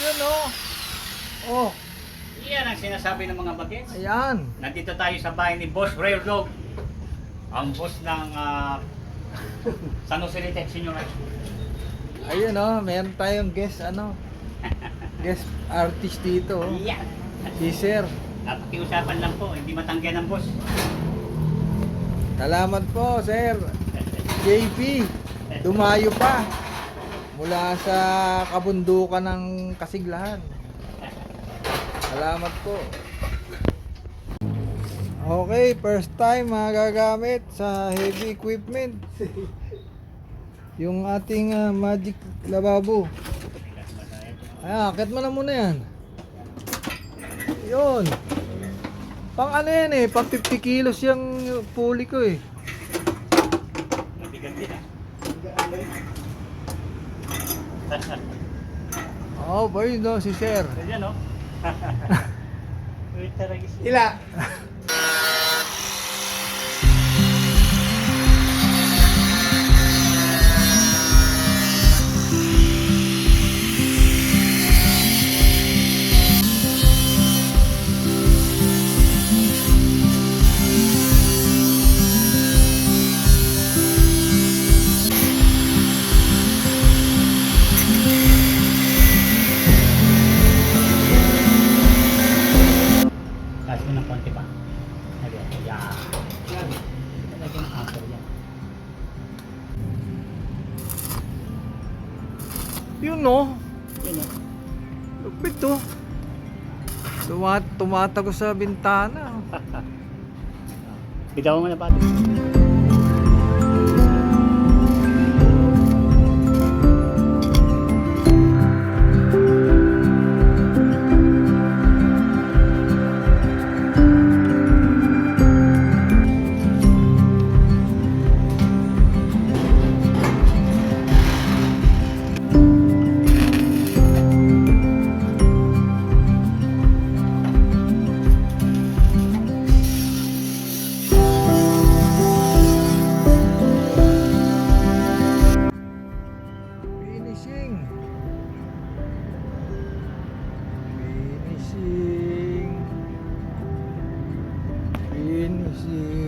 Yun oh. Oh, Iyan ang sinasabi ng mga bagets. ayan. Nandito tayo sa bahay ni Boss Railroad. Ang boss ng San Jose Leyte Senior High School. Ayun oh, meron tayong guest guest artist dito oh. Iyan. Si Sir. Napakiusapan lang po, hindi matanggihan ng boss. Salamat po, Sir. JP, dumayo pa mula sa kabundukan ng Kasiglahan. Salamat po. Okay, first time magagamit sa heavy equipment. Yung ating magic lavabo. Ayan, akit mo na muna yan. Yun. Pang ano yan eh, pang 50 kilos yung pulley ko eh. Mabigat din Oh, boy, no, si Sir. Ayan o. Uy, taragis. Ila. Taas mo ng konti pa. Ayan. Yan. Lagyan ng anchor yan. Yun no. Yun o. Lupit to. Tumatago sa bintana. Bitawan mo na pati. Finishing. Finishing. Finishing.